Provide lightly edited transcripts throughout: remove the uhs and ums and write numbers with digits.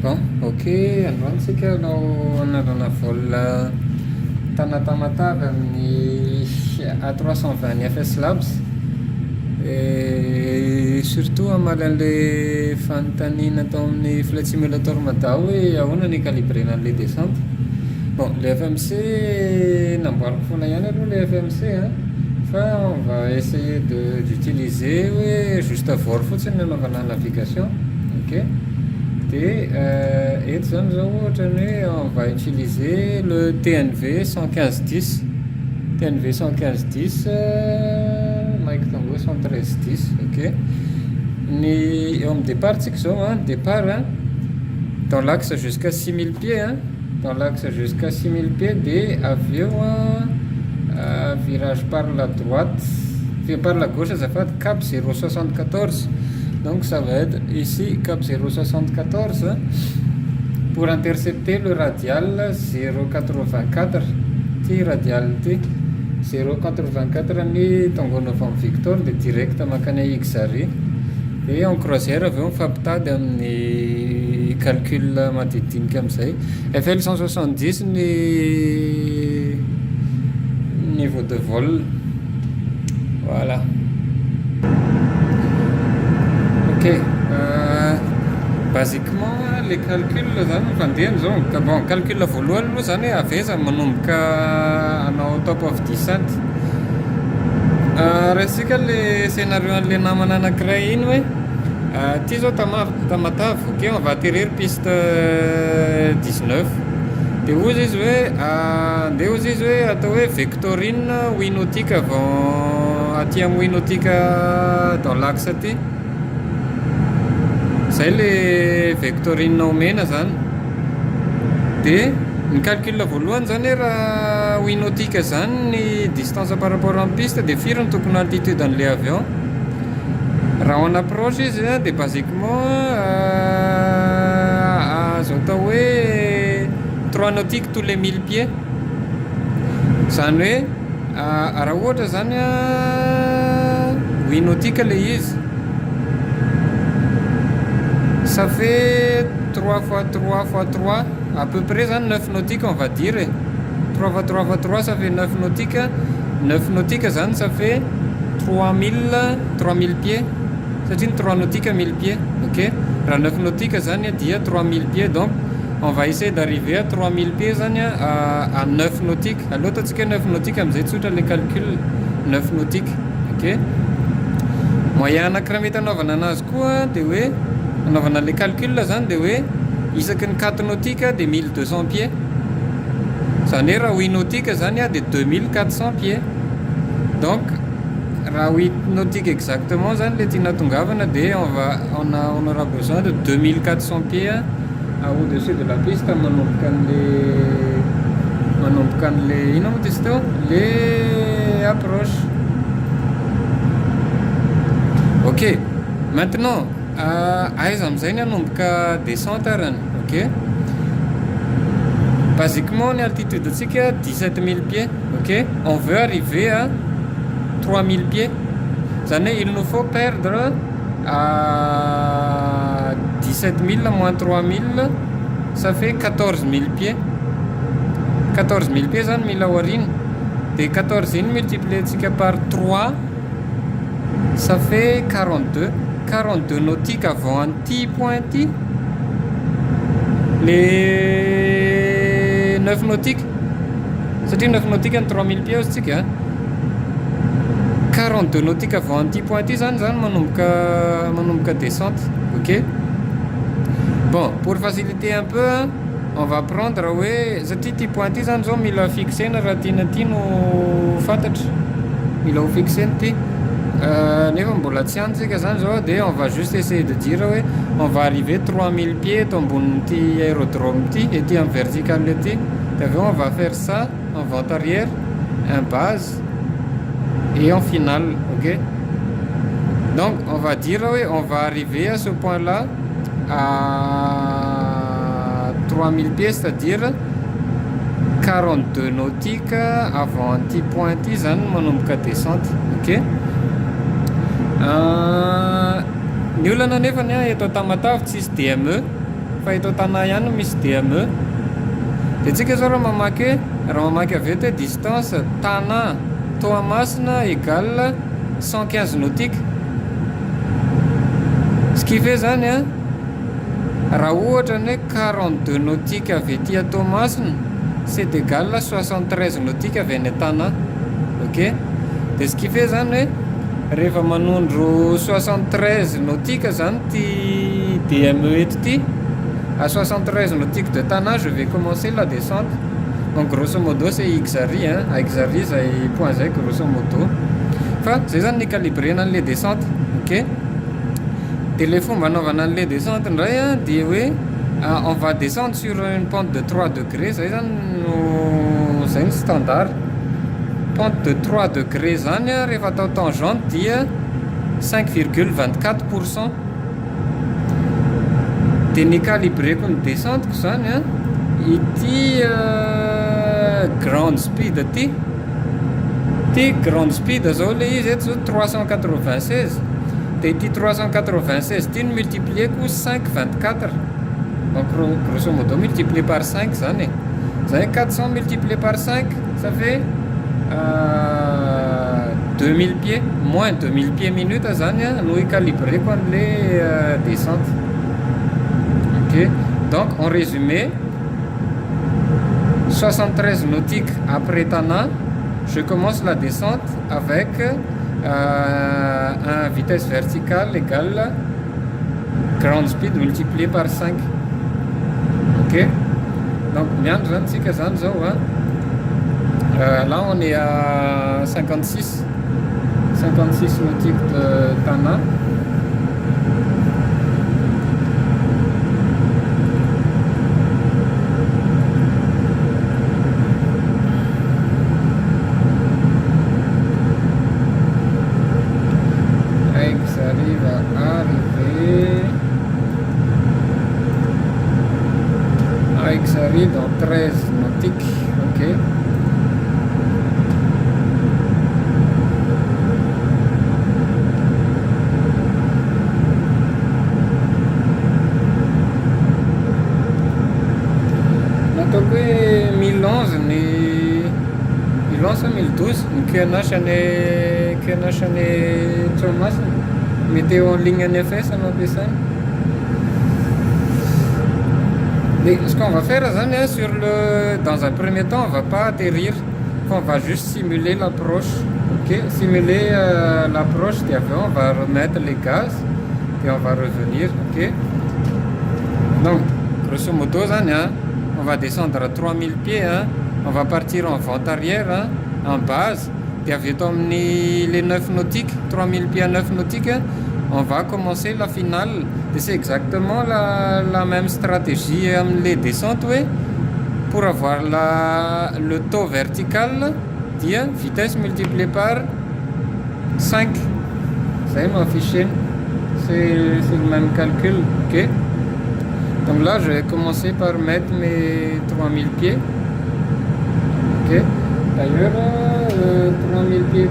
Bon, ok, androantsika anao anarana vol Tana-Tamatave amin'ny A320 ny FS Labs. Et surtout amaly an'le fanontaniana tao amin'ny flight simulator madao hoe ahoana ny calibrena an'le descente. Bon, le FMC namboariko foana ihany aloha le FMC fa on va essayer d'utiliser hoe juste voir fotsiny anaovana navigation. Ok, de eto zany zao ohatra ny hoe on va utiliser le TNV 11510 TNV 11510 Mike Tango 11310. Ok, ny eo amin'ny départ tsika zao départ dans l'axe jusqu'à 6000 pieds dans l'axe jusqu'à 6000 pieds, de aveu virage par la droite, par la gauche, ça fait cap 074. Donc ça va être ici cap 074 pour intercepter le radial 084. T radial T 084 ny Tango Novembre Victor de direct makany Xary. Et en croisière aveo mifampitady amin'ny calcul madinidinika amin'izay. FL 170 ny niveau de vol. Voilà. Ok, basiquement les calculs zany fandehany zao. Bon, calcul voalohany aloha zany aveza manomboka anao top of descent. Resika le scénario an'le namana anankiray iny hoe ty zao Tamatave, ok, on va atterrir piste 19 de ozy izy hoe andeha ozy izy hoe atao hoe Victorine Winautique avant aty amin'ny Winautique dans l'axe aty. Zay le Victorine omena zany. De ny calcul voalohany zany raha Winautique zany ny distance par rapport en piste de firy ny tokony altitude an'le avion. Raha en approche izy de basiquement azo atao hoe 3 nautiques tous les 1000 pieds. Zany hoe raha ohatra zany Winautique le izy, ça fait 3 fois 3 fois 3 à peu près 9 nautiques on va dire. 3 fois 3 fois 3 ça fait 9 nautiques. 9 nautiques ça fait 3000 pieds. C'est 3 nautiques à 1000 pieds. Ok, 9 nautiques dia 3000 pieds. Donc on va essayer d'arriver à 3000 pieds à 9 nautiques. Alors tu sais que 9 nautiques amzay tsotra le calcul 9 nautiques. Ok, moyen anakrameta anaovana anazy koa de hoe anaovana le calcul zany de hoe isaky ny 4 nautiques de 1200 pieds. Zany hoe raha 8 nautiques zany de 2400 pieds. Donc raha 8 nautiques exactement zany le tiana tongavana de on aura besoin de 2400 pieds au-dessus de la piste manomboka an'le ino moa izy teo le approche. Ok, maintenant aiza amizay ny anomboka descente arany. Ok, basiquement ny altitude tsika 17 000 pieds. Ok, on veut arriver à 3000 pieds. Zany il nous faut perdre à 17 000 moins 3000, ça fait 14 000 pieds. 14 000 pieds zany mila aorina. De 14 iny multiplié tsika par 3, ça fait 42 nautiques avant anti-pointy. Les 9 nautiques, c'est-à-dire 9 nautiques en 3000 pieds aussi. 42 nautiques avant anti-pointy zany manomboka descente. Ok, bon, pour faciliter un peu on va prendre satria ty pointy zany zao mila fixena raha tiana ty no fantatry, mila ho fixena ty. Nefa mbola tsy antsika zany zao de on va juste essayer de dire hoe on va arriver 3000 pieds eto ambonin'ty aérodrome ty ety en vertical ety. De aveo on va faire ça en vente arrière, en base et en finale. Ok, donc on va dire on va arriver à ce point là à 3000 pieds, c'est-à-dire 42 nautiques avant anti-pointy zany manomboka descente. Ok, ny olana nefany eto Tamatave tsisy DME fa eto Tana ihany misy DME. Dia tsika zao raha mamaky avy eto hoe distance Tana Toamasina égale 115 nautiques. Ce qui fait zany a raha ohatra ny hoe 42 nautiques avy ety à Toamasina, c'est égal à 73 nautiques avy any Tana. Ok, dia ce qui fait zany hoe rehefa manondro 73 nautiques zany ty DME eto ty, à 73 nautiques de Tana, je vais commencer la descente. Donc grosso modo c'est Xary, hein, à Xary zay point zay grosso modo. Fa zay zany ny calibrena an'le descente. Ok, dia le fomba anaovana an'le descente indray a dia hoe on va descendre sur une pente de 3 degrés. Zay zany no zay ny standard. Pente de 3 degrés zany a rehefa atao tangente dia 5,24%. Dia ny calibreko ny descenteko zany a ity grande speed ty grande speed zao le izy eto zao 396. Dia ity 396 ty no multiplieko 5,24. Donc grosso modo multiplié par 5 zany. Zay 400 multiplié par 5 ça fait 2000 pieds, moins 2000 pieds minute zany a no icalibreko an'le descente. Ok, donc en résumé 73 nautiques après Tana, je commence la descente avec un vitesse verticale égale ground speed multiplié par 5. Ok, donc miandro zany tsika zany zao a. Là on est à 56 nautiques de Tana. Xary dans 13 nautiques. Ok, natoko hoe 2011 2012 nikianasany Toamasina météo en ligne any FS no ampiasainy. Et ce qu'on va faire sur dans un premier temps, on va pas atterrir, on va juste simuler l'approche. Ok, simuler l'approche, et après on va remettre les gaz et on va revenir. Ok, donc grosso modo on va descendre à 3000 pieds, hein. On va partir en vente arrière, hein, en base, et avec les 9 nautiques, 3000 pieds à 9 nautiques, on va commencer la finale. Et c'est exactement la même stratégie les descentes, oui, pour avoir le taux vertical, tiens, vitesse multipliée par 5. Ça m'a affiché, c'est le même calcul. Ok, donc là je vais commencer par mettre mes 3000 pieds. Ok, d'ailleurs 3000 pieds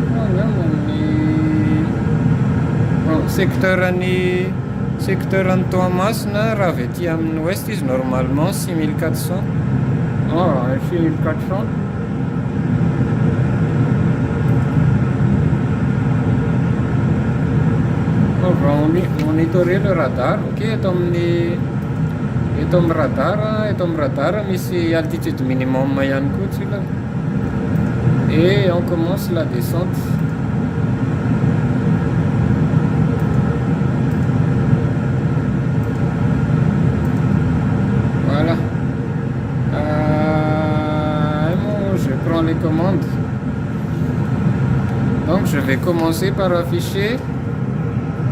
secteur en Toamasina raha avy ety amin'ny ouest izy normalement 6400. 6400. On va monitorer le radar. Ok, eto amin'ny radar misy altitude minimum ihany koa tsila. Et on commence la descente. Voilà. Je prends les commandes. Donc je vais commencer par afficher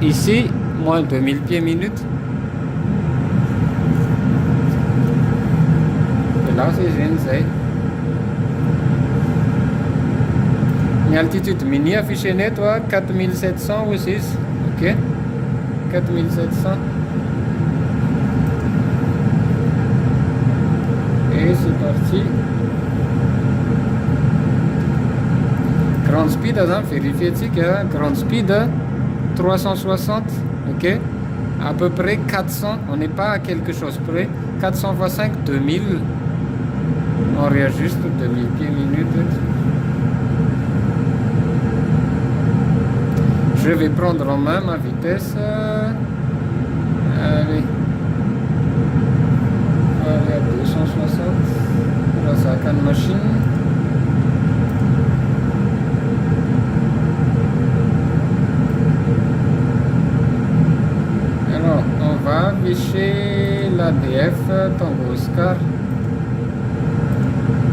ici moins 2000 pieds minute. Et là c'est Genzei. Une altitude mini affichée net 4700 aussi. Ok, 4700. Et c'est parti. Grand speed, vérifiez que grand speed 360. Ok, à peu près 400, on n'est pas à quelque chose près. 400 fois 5, 2000. On réajuste 2000 pieds minute. Je vais prendre en main ma vitesse. Allez. On va aller à 260 grâce à la canne machine. Alors, on va afficher l'ADF Tango Oscar.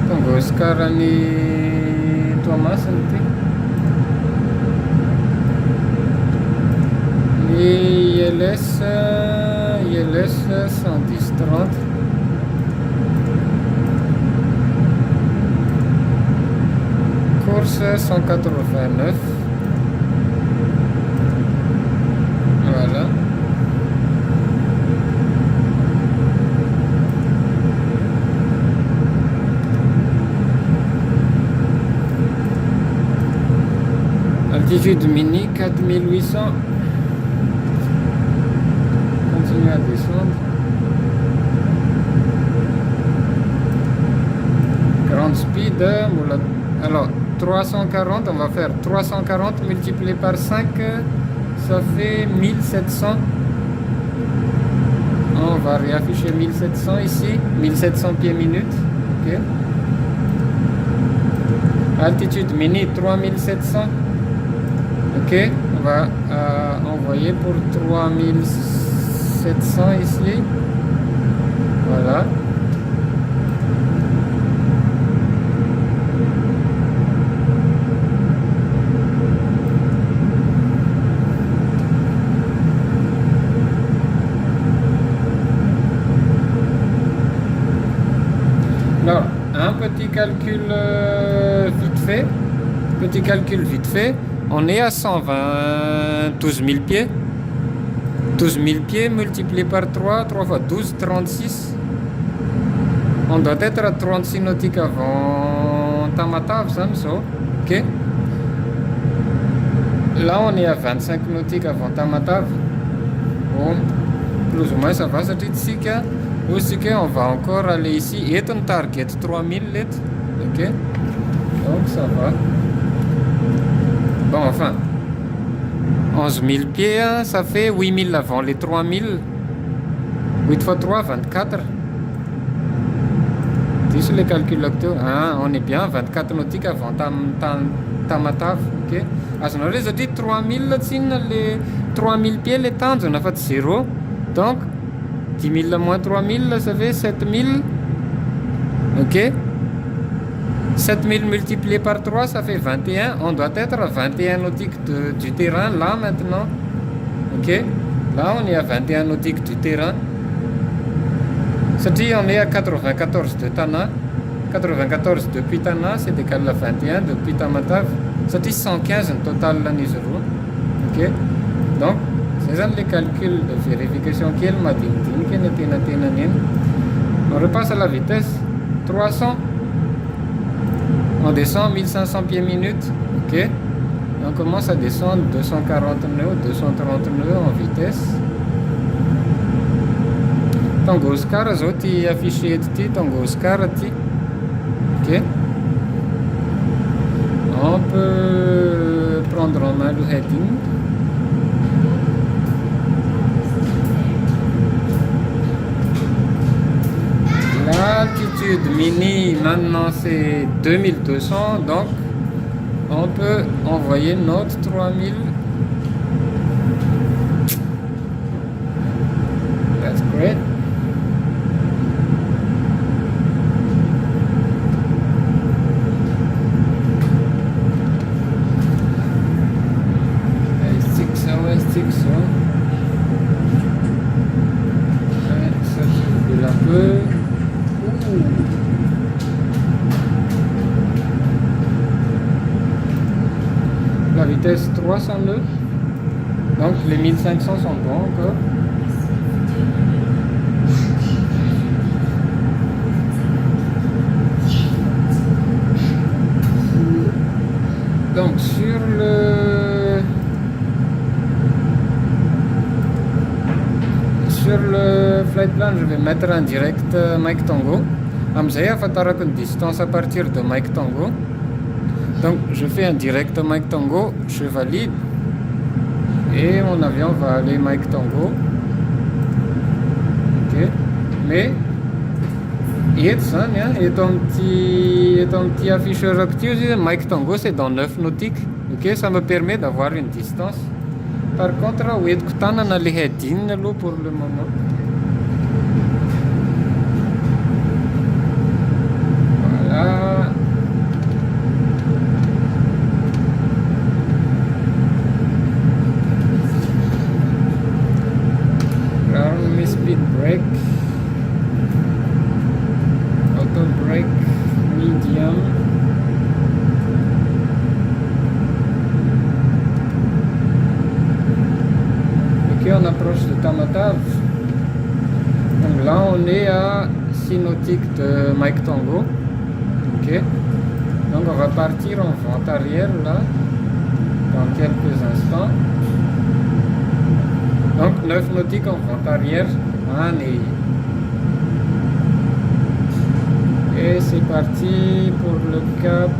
Tango Oscar ani Thomas santé. Et ILS 110-30. Course 189. Voilà. Altitude mini 4800. Continuez à descendre. Grande speed. Alors 340, on va faire 340 multiplié par 5, ça fait 1700. On va réafficher 1700 ici, 1700 pieds minute. Ok. Altitude mini 3700. Ok, on va envoyer pour 3700 ici. Voilà. Alors, un petit calcul vite fait. Petit calcul vite fait. On est à 12 000 pieds. 12 000 pieds multiplié par 3, 3 fois 12, 36. On doit être à 36 nautiques avant Tamatave, ça me semble. Ok. Là, on est à 25 nautiques avant Tamatave. Bon, plus ou moins ça va, c'est ici que. Aussi qu'on va encore aller ici. Et un target 3000 litres. Ok. Donc ça va. Bon, enfin. 11 000 pieds, ça fait 8 000 avant les 3 000. 8 fois 3, 24. Tu sur les calculateurs. Hein, on est bien, 24 nautiques avant Tamatave. Ok. À ce moment-là, j'ai dit 3 000, les 3 000 pieds, les temps, on a fait 0. Donc, 10 000 moins 3 000, ça fait 7 000. Ok. 7 000 multiplié par 3, ça fait 21. On doit être à 21 nautiques du terrain, là, maintenant. Ok. Là, on est à 21 nautiques du terrain. C'est-à-dire, on est à 94 de Tana. 94 depuis Tana, c'est décalé à 21 depuis Tamatave. C'est-à-dire 115 en total, là, nous aurons. Ok. Donc, c'est ça les calculs de vérification qu'il m'a dit. On repasse à la vitesse. 300. On descend 1500 pieds minute. Ok. On commence à descendre 249, 239 en vitesse. Tango Oscar, zoti affiché ici, Tango Oscar ici. Ok. On peut prendre en main le heading. L'altitude mini maintenant c'est 2200, donc on peut envoyer notre 3000. That's great. Ça circule un peu. La vitesse 309. Donc les 1500 sont bons encore. Donc sur le flight plan, je vais mettre en direct Mike Tango. Amzay afatarako une distance à partir de Mike Tango. Donc je fais un direct Mike Tango, je valide. Et mon avion va aller Mike Tango. Ok. Mais et ton petit afficheur actif, Mike Tango, c'est dans 9 nautiques. Ok, ça me permet d'avoir une distance. Par contre, oui, on a les headings pour le moment. Voilà. Ground speed brake. Auto brake medium. Ok, on approche de Tamatave. Donc là on est à 6 nautiques de Mike Tango. Ok. Donc on va partir en vente arrière là dans quelques instants. Donc 9 nautiques en vente arrière. Allez. Et c'est parti pour le cap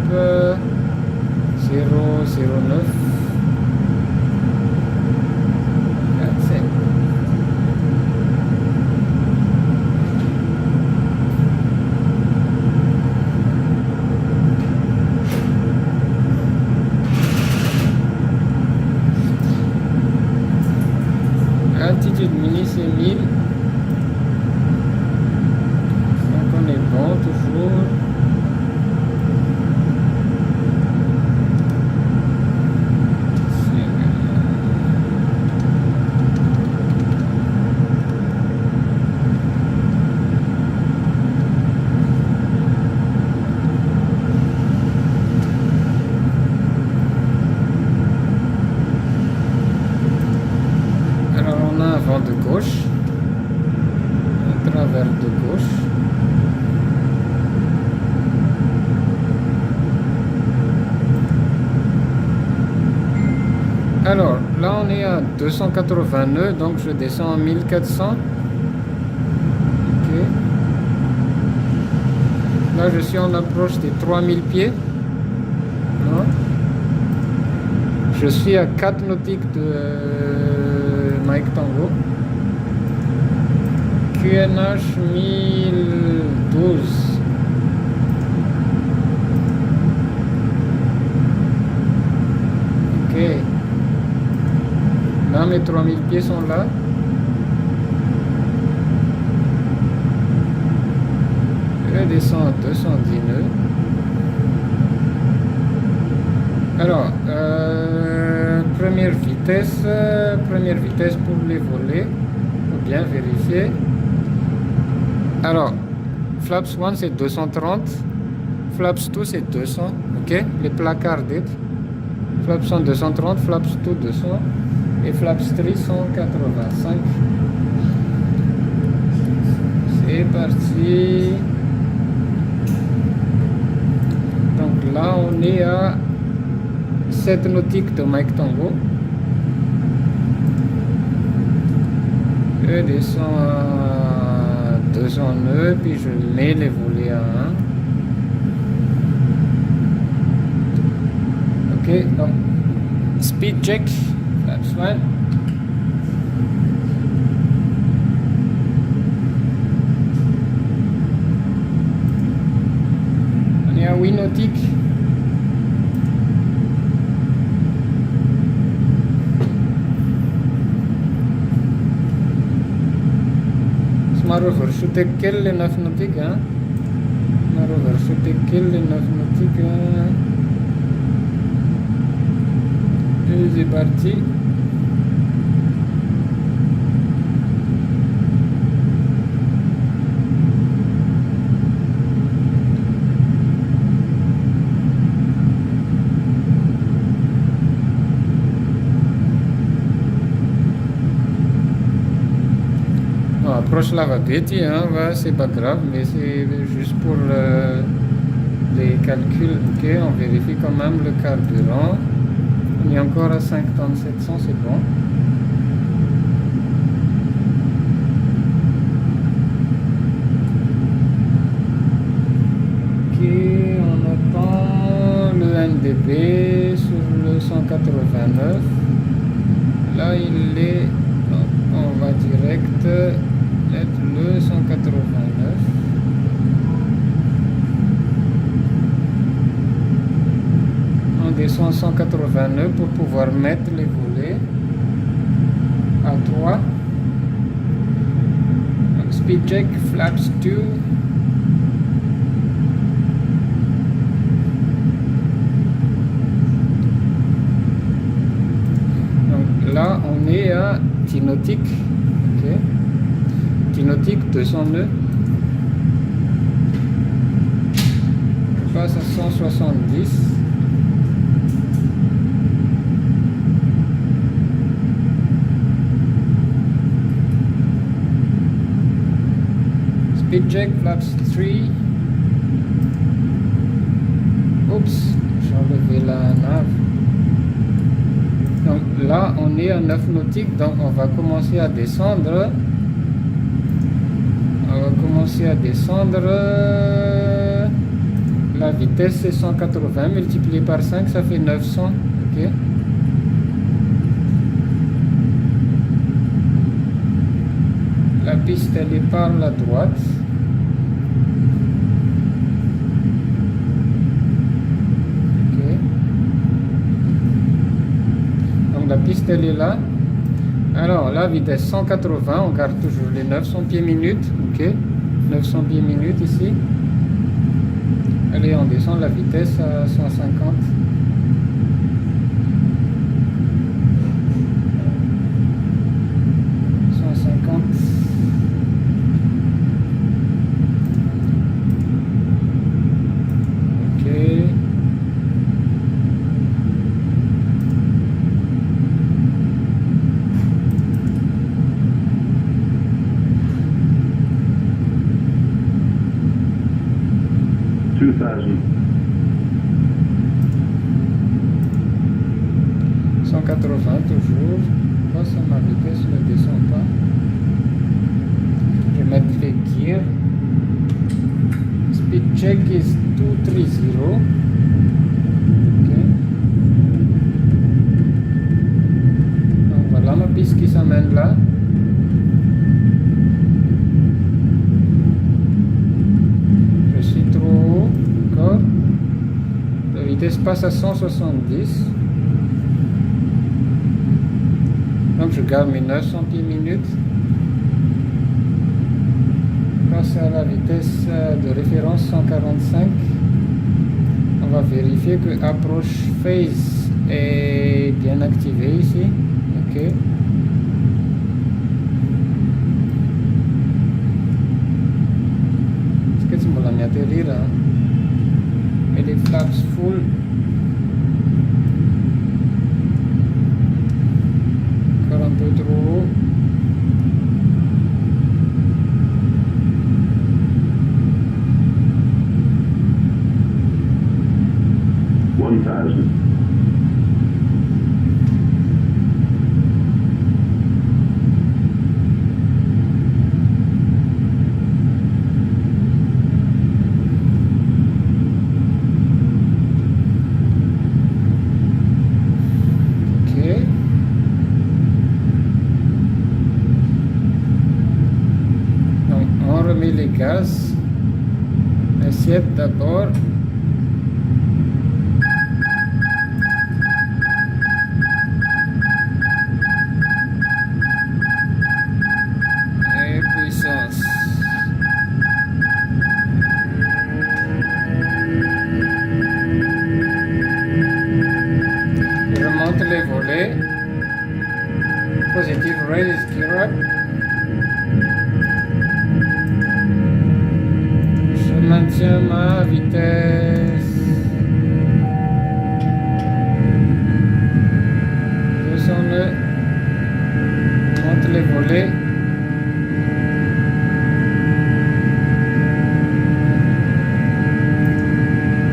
009. Altitude mini c'est 1000. Donc on est bon toujours. De gauche, un travers de gauche. Alors là on est à 280 nœuds, donc je descends à 1400. Ok. Là je suis en approche des 3000 pieds. Non. Je suis à 4 nautiques de Mike Tango. QNH 1012. Ok. Là mes 3000 pieds sont là. Je descends à 210 nœuds. Alors, première vitesse pour les volets, faut bien vérifier. Alors, flaps 1 c'est 230, flaps 2 c'est 200, ok, les placards d'être. Flaps 1 230, flaps 2 200 et flaps 3 185. C'est parti. Donc là on est à 7 nautiques de Mike Tango. Je descends à 200 nœuds, puis je mets les volets à 1. Ok, donc speed check, flaps 1. On est à 8 nautiques. Marover, should take kill les 9 nautiques, hein? Marover, should take kill les 9 nautiques, hein? Et c'est parti. Approche la vaguette, hein, c'est pas grave, mais c'est juste pour les calculs. Ok, on vérifie quand même le carburant. On est encore à 5 tonnes 700, c'est bon. bébé sur le 189. Là, il est... Donc, on va direct mettre le 189. On descend 189 pour pouvoir mettre les volets à 3. Donc, speed check, flaps 2. Là, on est à Tinotic, ok. Tinotic 200 nœuds. Je passe à 170. Speed check, flaps 3. Oups, j'ai enlevé la nave. Donc là, on est à 9 nautiques, donc on va commencer à descendre. La vitesse c'est 180 multiplié par 5, ça fait 900. Ok. La piste elle est par la droite. La piste elle est là. Alors la vitesse 180, on garde toujours les 900 pieds minutes. Ok, 900 pieds minutes ici. Allez, on descend la vitesse à 150. Ok. 180 toujours. Passe à ma vitesse, ne descend pas. Je vais mettre les gears. Speed check is 230. Okay. Donc voilà ma piste qui s'amène là. Je suis trop haut. Encore. La vitesse passe à 170. Donc je garde mes 900 pieds minutes. Passe à la vitesse de référence 145. On va vérifier que approach phase est bien activé ici. Ok. Est-ce que tu me l'as mis atterrir là? Et les flaps full. Un peu trop haut. Les gaz, assiette d'abord. Et puissance. Je remonte les volets. Positive raise gear up. Maintiens ma vitesse. Descends-le. Monte les volets.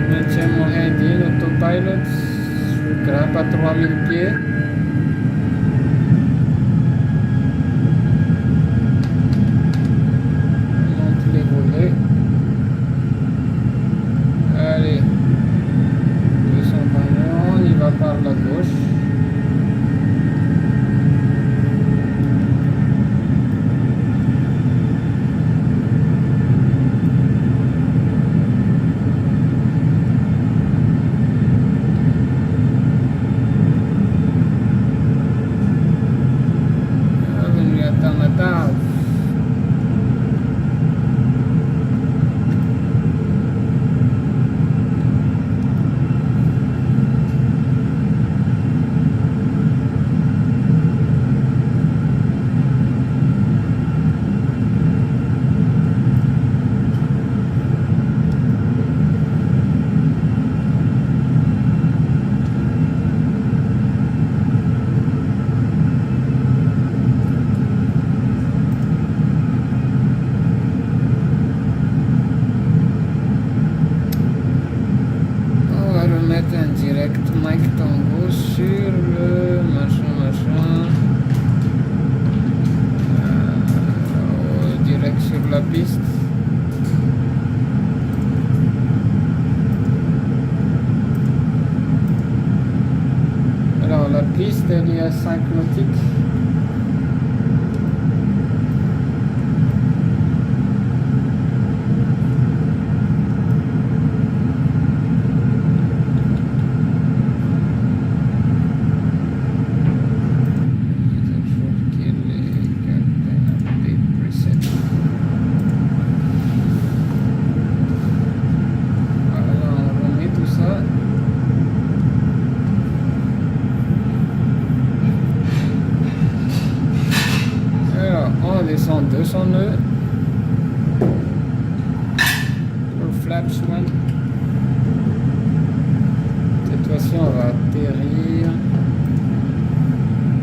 Maintiens mon engine autopilot. Je grimpe à 3000 pieds. Monte les volets. Allez, 220 sur la piste. Alors la piste elle est à 5 nautiques. Descend 200 nœuds. Le flaps one. Cette fois-ci on va atterrir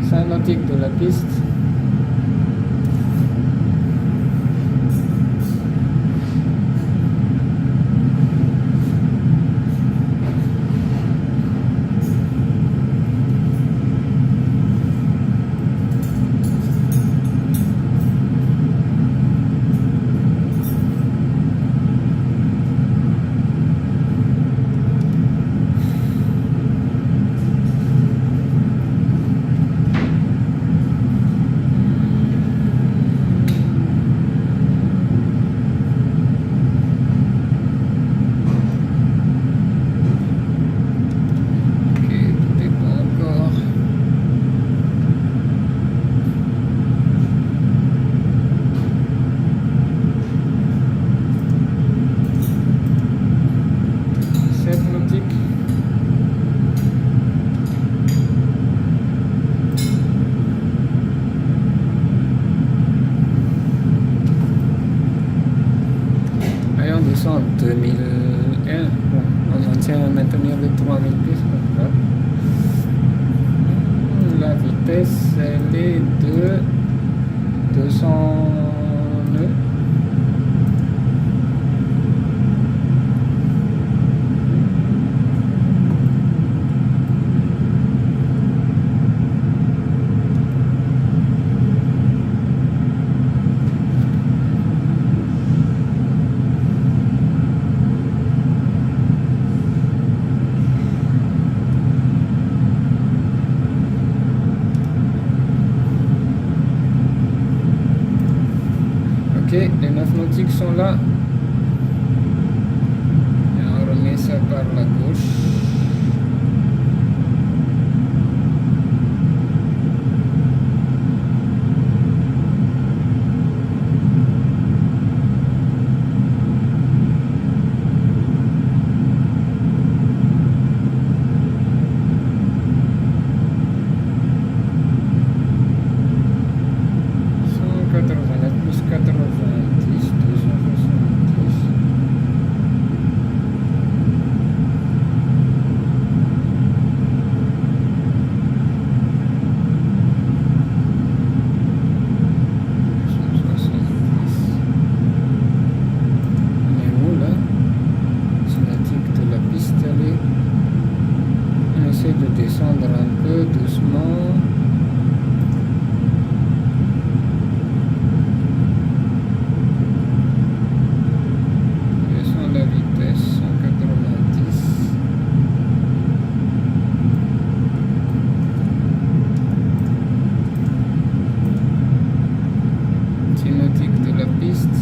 5 nautiques de la piste. En 2001, on maintient à maintenir les 3000 pieds. La vitesse elle est de 200 nœuds. Les 9 nautiques sont là. Et on remet ça par la gauche. De descendre un peu doucement. Descend la vitesse 190. Cinétique de la piste.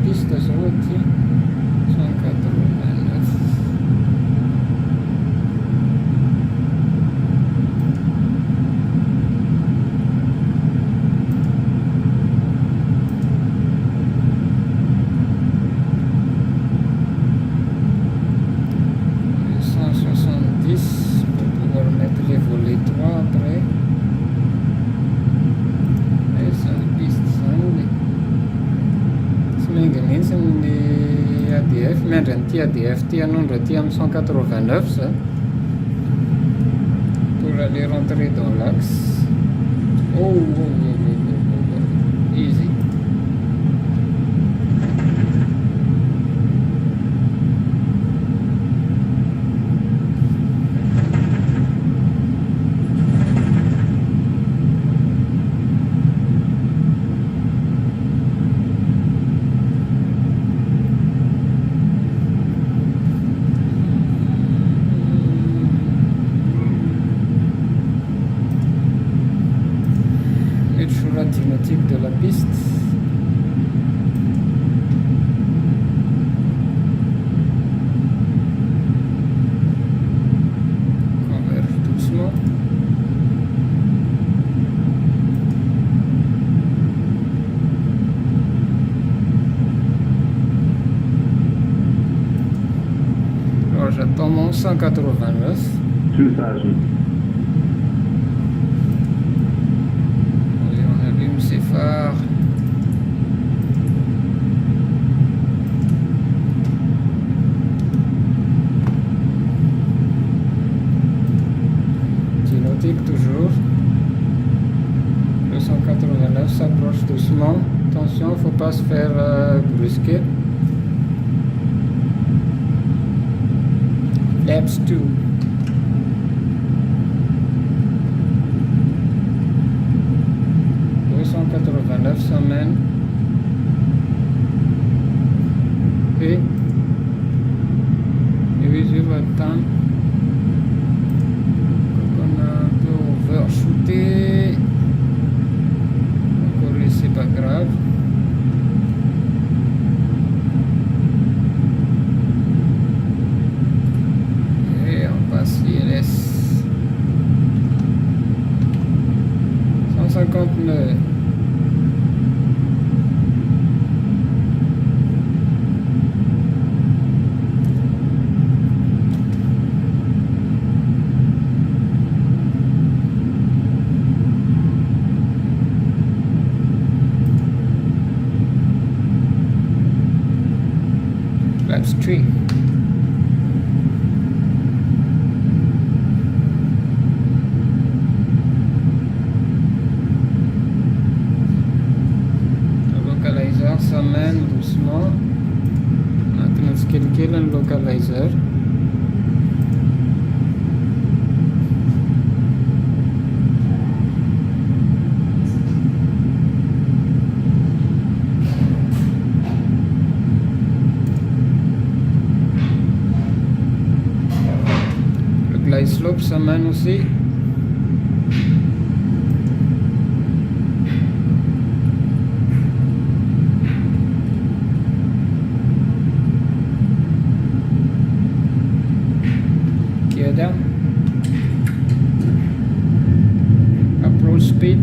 Piste sur le petit 189. Et 170 pour pouvoir mettre les volets 3 après. Et ça les pistes sont les ADF, mais renti ADF, tiens 189 ça, pour aller rentrer dans l'axe. Oh, easy. Alors j'attends mon 189. 2000. Et on allume ses phares. Petit nautique toujours. Le 189 s'approche doucement. Attention, faut pas se faire brusquer. Laps 2. Semaines et oui je vais attendre on a un peu overshooté encore c'est pas grave et on passe l'ILS 159. Laps 3. Le localizer s'amène doucement. Maintenant, ce qu'il y a un localizer. Le slope s'amène aussi. Gear down. Approach speed.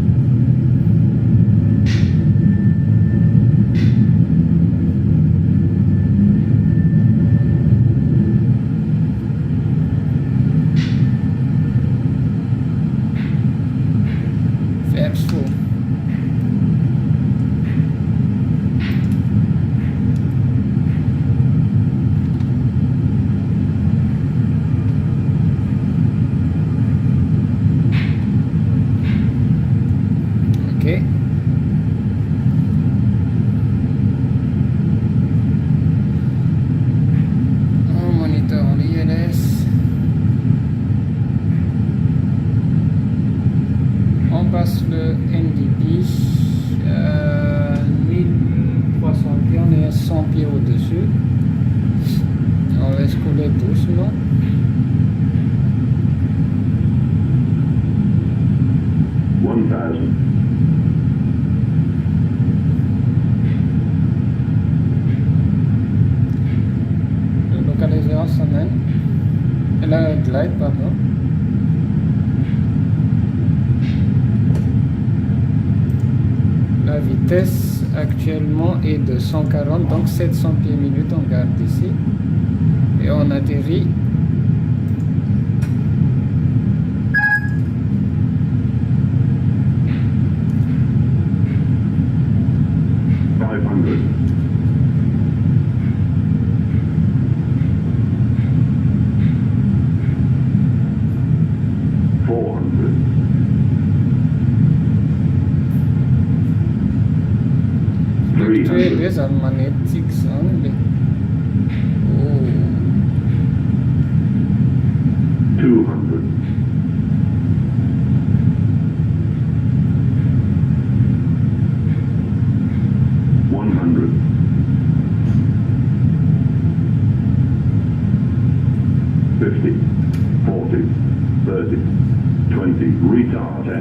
Flaps full. Okay. On monitor l'ILS. On passe le NDP, 1300 pieds, on est à 100 pieds au-dessus. On laisse couler doucement. Le localisateur s'amène. La glide, pardon. La vitesse actuellement est de 140, donc 700 pieds minutes, on garde ici. Et on atterrit. There's a magnetic sound. Oh. 200. $50, $40, $30, $20, retard 10.